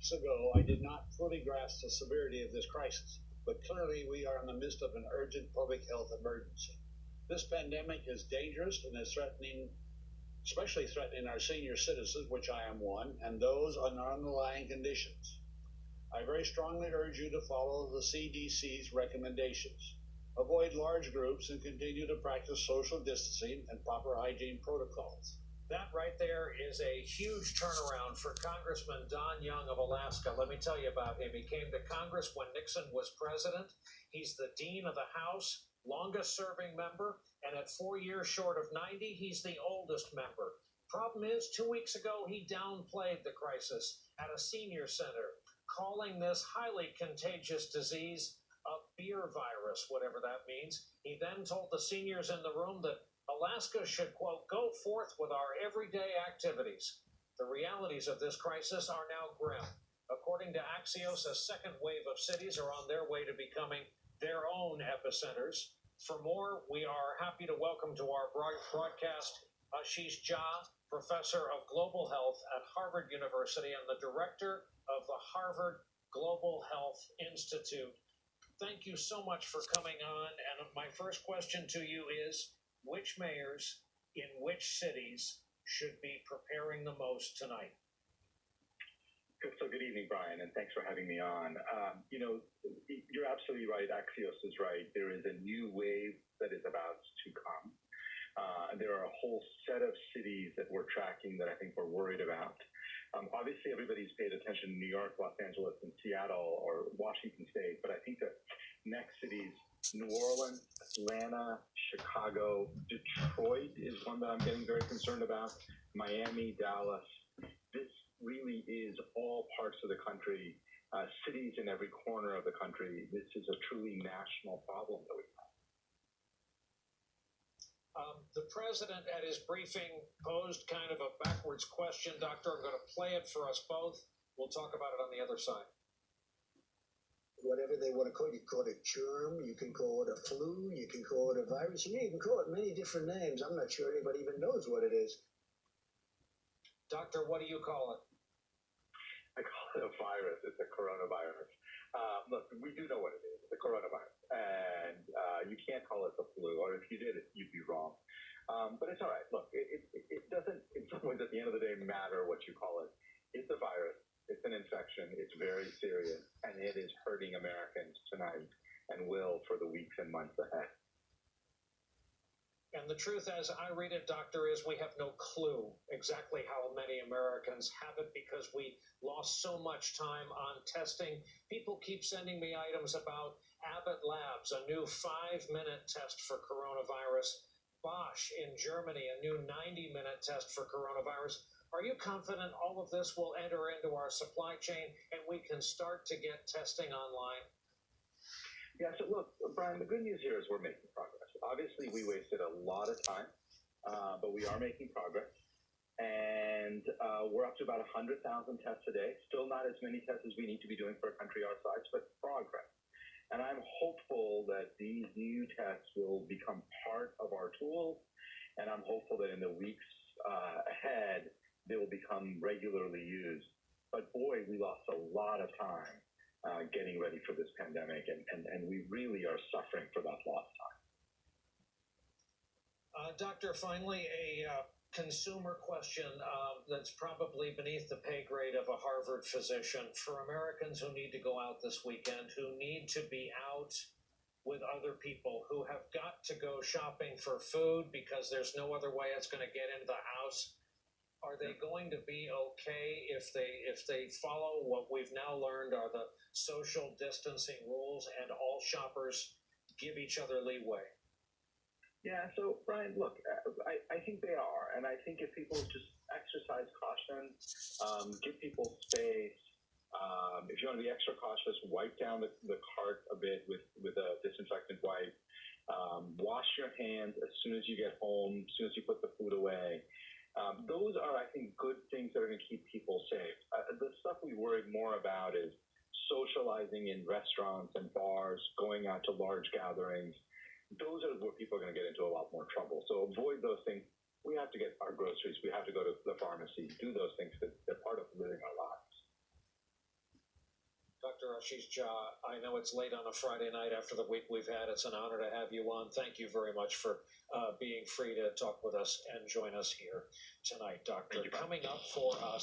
weeks ago, I did not fully grasp the severity of this crisis, but clearly we are in the midst of an urgent public health emergency. This pandemic is dangerous and is especially threatening our senior citizens, which I am one, and those on underlying conditions. I very strongly urge you to follow the CDC's recommendations. Avoid large groups and continue to practice social distancing and proper hygiene protocols. That right there is a huge turnaround for Congressman Don Young of Alaska. Let me tell you about him. He came to Congress when Nixon was president. He's the Dean of the House, longest serving member, and at 4 years short of 90, he's the oldest member. Problem is, 2 weeks ago, he downplayed the crisis at a senior center, calling this highly contagious disease a beer virus, whatever that means. He then told the seniors in the room that Alaska should, quote, go forth with our everyday activities. The realities of this crisis are now grim. According to Axios, a second wave of cities are on their way to becoming their own epicenters. For more, we are happy to welcome to our broadcast Ashish Jha, professor of global health at Harvard University and the director of the Harvard Global Health Institute. Thank you so much for coming on. And my first question to you is, which mayors in which cities should be preparing the most tonight? So good evening, Brian, and thanks for having me on. You're absolutely right. Axios is right. There is a new wave that is about to come. There are a whole set of cities that we're tracking that I think we're worried about. Obviously, everybody's paid attention to New York, Los Angeles, and Seattle, or Washington State, but I think the next cities, New Orleans, Atlanta, Chicago, Detroit is one that I'm getting very concerned about, Miami, Dallas. This really is all parts of the country, cities in every corner of the country. This is a truly national problem that we have. The president at his briefing posed kind of a backwards question. Doctor, I'm going to play it for us both. We'll talk about it on the other side. Whatever they want to call it, you can call it germ, you can call it a flu, you can call it a virus, you can even call it many different names. I'm not sure anybody even knows what it is. Doctor, what do you call it? I call it a virus. It's a coronavirus. Look, we do know what it is. It's a coronavirus. And you can't call it the flu, or if you did, you'd be wrong. But it's all right. Look, it doesn't, in some ways, at the end of the day, matter what you call it. It's a virus. It's an infection. It's very serious. And it is hurting Americans tonight and will for the weeks and months ahead. And the truth, as I read it, Doctor, is we have no clue exactly how many Americans have it because we lost so much time on testing. People keep sending me items about Abbott Labs, a new 5-minute test for coronavirus. Bosch in Germany, a new 90-minute test for coronavirus. Are you confident all of this will enter into our supply chain and we can start to get testing online? Yeah, so look, Brian, the good news here is we're making progress. Obviously, we wasted a lot of time, but we are making progress. And we're up to about 100,000 tests a day. Still not as many tests as we need to be doing for a country our size, but progress. And I'm hopeful that these new tests will become part of our tools. And I'm hopeful that in the weeks ahead, they will become regularly used. But boy, we lost a lot of time getting ready for this pandemic, and we really are suffering for that lost time. Doctor, finally, a consumer question that's probably beneath the pay grade of a Harvard physician. For Americans who need to go out this weekend, who need to be out with other people, who have got to go shopping for food because there's no other way it's going to get into the house, are they going to be okay if they follow what we've now learned are the social distancing rules and all shoppers give each other leeway? Yeah, so Brian, look, I think they are, and I think if people just exercise caution, give people space, if you want to be extra cautious, wipe down the cart a bit with a disinfectant wipe, wash your hands as soon as you get home, as soon as you put the food away. Those are, I think, good things that are going to keep people safe. The stuff we worry more about is socializing in restaurants and bars, going out to large gatherings. Those are where people are going to get into a lot more trouble. So avoid those things. We have to get our groceries. We have to go to the pharmacy, do those things that they're part of living our lives. Ashish Jha. I know it's late on a Friday night after the week we've had. It's an honor to have you on. Thank you very much for being free to talk with us and join us here tonight, Doctor. Coming up for us.